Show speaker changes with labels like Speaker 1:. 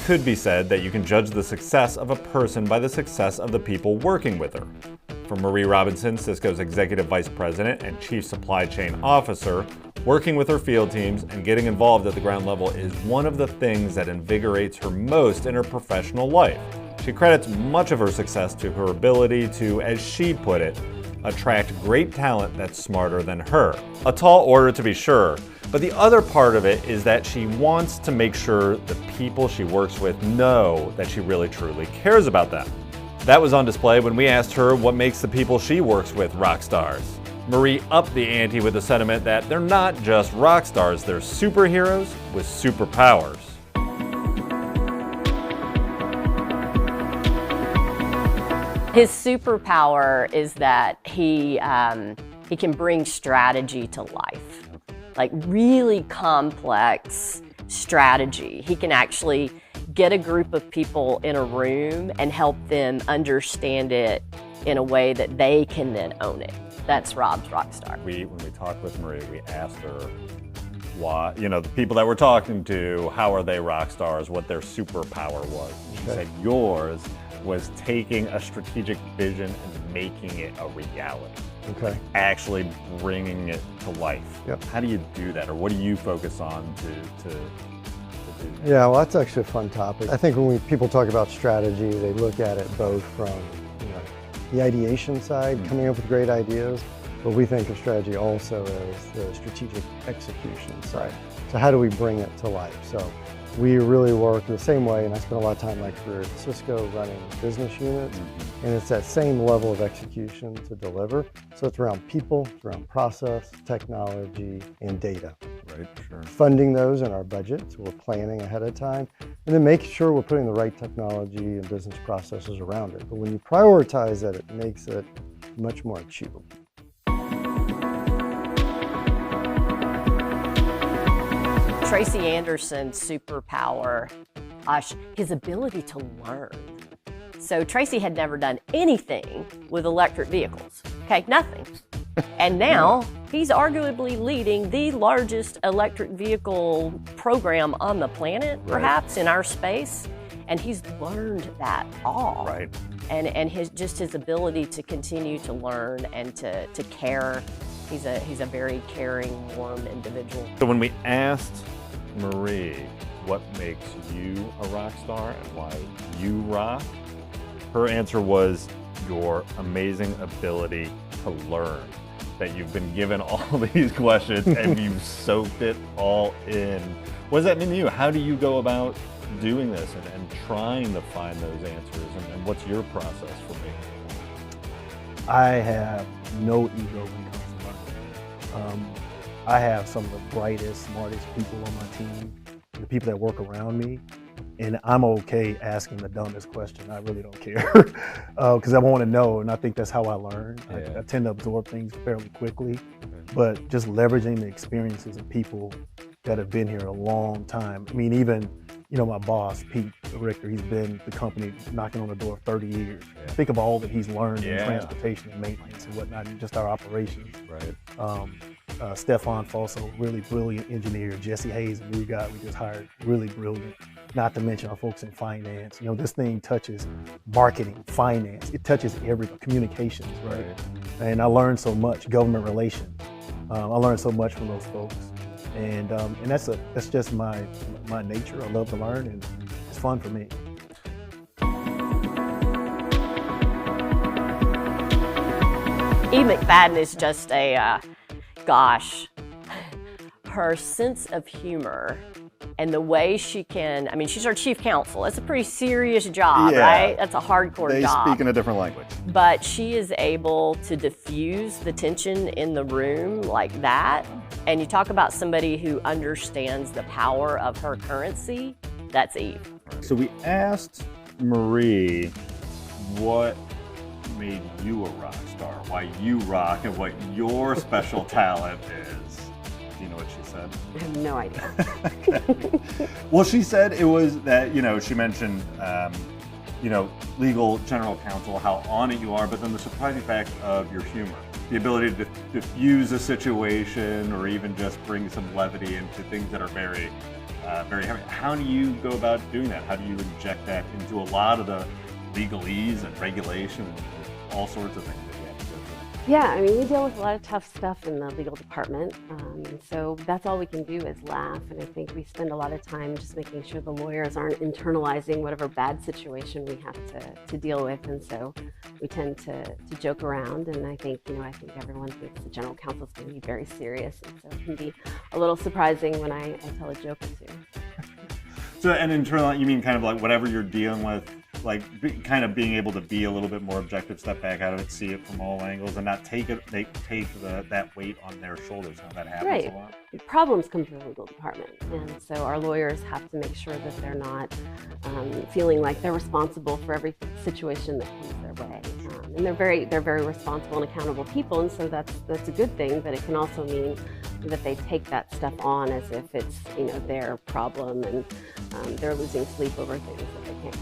Speaker 1: could be said that you can judge the success of a person by the success of the people working with her. For Marie Robinson, Sysco's Executive Vice President and Chief Supply Chain Officer, working with her field teams and getting involved at the ground level is one of the things that invigorates her most in her professional life. She credits much of her success to her ability to, as she put it, attract great talent that's smarter than her. A tall order to be sure, but the other part of it is that she wants to make sure the people she works with know that she really truly cares about them. That was on display when we asked her what makes the people she works with rock stars. Marie upped the ante with the sentiment that they're not just rock stars, they're superheroes with superpowers.
Speaker 2: His superpower is that he can bring strategy to life, like really complex strategy. He can actually get a group of people in a room and help them understand it in a way that they can then own it. That's Rob's rock star.
Speaker 1: When we talked with Marie, we asked her why, the people that we're talking to, how are they rock stars, what their superpower was. She said yours was taking a strategitic vision and making it a reality.
Speaker 3: Okay.
Speaker 1: Actually bringing it to life.
Speaker 3: Yep.
Speaker 1: How do you do that, or what do you focus on to do?
Speaker 3: Yeah, well, that's actually a fun topic. I think when people talk about strategy, they look at it both from the ideation side, coming up with great ideas, but we think of strategy also as the strategic execution side. So how do we bring it to life? So we really work the same way, and I spent a lot of time in my career at Sysco running business units, and it's that same level of execution to deliver. So it's around people, it's around process, technology, and data.
Speaker 1: Right, sure.
Speaker 3: Funding those in our budget, so we're planning ahead of time, and then making sure we're putting the right technology and business processes around it. But when you prioritize that, it makes it much more achievable.
Speaker 2: Tracy Anderson's superpower, his ability to learn. So Tracy had never done anything with electric vehicles, okay, nothing. And now he's arguably leading the largest electric vehicle program on the planet, perhaps, in our space. And he's learned that all.
Speaker 1: Right.
Speaker 2: And his ability to continue to learn and to care. He's a very caring, warm individual.
Speaker 1: So when we asked Marie what makes you a rock star and why you rock, her answer was your amazing ability to learn. That you've been given all these questions and you've soaked it all in. What does that mean to you? How do you go about doing this and trying to find those answers? And what's your process for me?
Speaker 4: I have no ego when it comes to learning. I have some of the brightest, smartest people on my team, the people that work around me, and I'm okay asking the dumbest question. I really don't care because I want to know, and I think that's how I learn. I tend to absorb things fairly quickly, but just leveraging the experiences of people that have been here a long time. I mean, even my boss, Pete Richter, he's been at the company knocking on the door 30 years. Think of all that he's learned in transportation and maintenance and whatnot, and just our operations.
Speaker 1: Right.
Speaker 4: Stefan Fosso, really brilliant engineer. Jesse Hayes, a new guy we just hired, really brilliant. Not to mention our folks in finance. This thing touches marketing, finance. It touches communications, right? And I learned so much, government relations. I learned so much from those folks. And that's just my nature. I love to learn, and it's fun for me.
Speaker 2: E. McFadden is just her sense of humor and the way she can, she's our chief counsel. That's a pretty serious job, right? That's a hardcore job.
Speaker 1: They speak in a different language.
Speaker 2: But she is able to diffuse the tension in the room like that. And you talk about somebody who understands the power of her currency, that's Eve.
Speaker 1: So we asked Marie what made you a rock star, why you rock, and what your special talent is. Do you know what she said?
Speaker 5: I have no idea.
Speaker 1: Well, she said it was that, she mentioned, legal general counsel, how on it you are, but then the surprising fact of your humor. the ability to diffuse a situation or even just bring some levity into things that are very heavy. How do you go about doing that? How do you inject that into a lot of the legalese and regulation and all sorts of things that you have to go through?
Speaker 5: Yeah, I mean, we deal with a lot of tough stuff in the legal department, and so that's all we can do is laugh. And I think we spend a lot of time just making sure the lawyers aren't internalizing whatever bad situation we have to deal with. And so we tend to joke around. And I think everyone thinks the general counsel is going to be very serious, and so it can be a little surprising when I tell a joke or two.
Speaker 1: So, and internal, you mean kind of like whatever you're dealing with, like kind of being able to be a little bit more objective, step back out of it, see it from all angles, and not take that weight on their shoulders. How that happens
Speaker 5: Right.
Speaker 1: a lot.
Speaker 5: Problems come through the legal department, and so our lawyers have to make sure that they're not feeling like they're responsible for every situation that comes their way. And they're very responsible and accountable people, and so that's a good thing. But it can also mean that they take that stuff on as if it's their problem, and they're losing sleep over things that they can't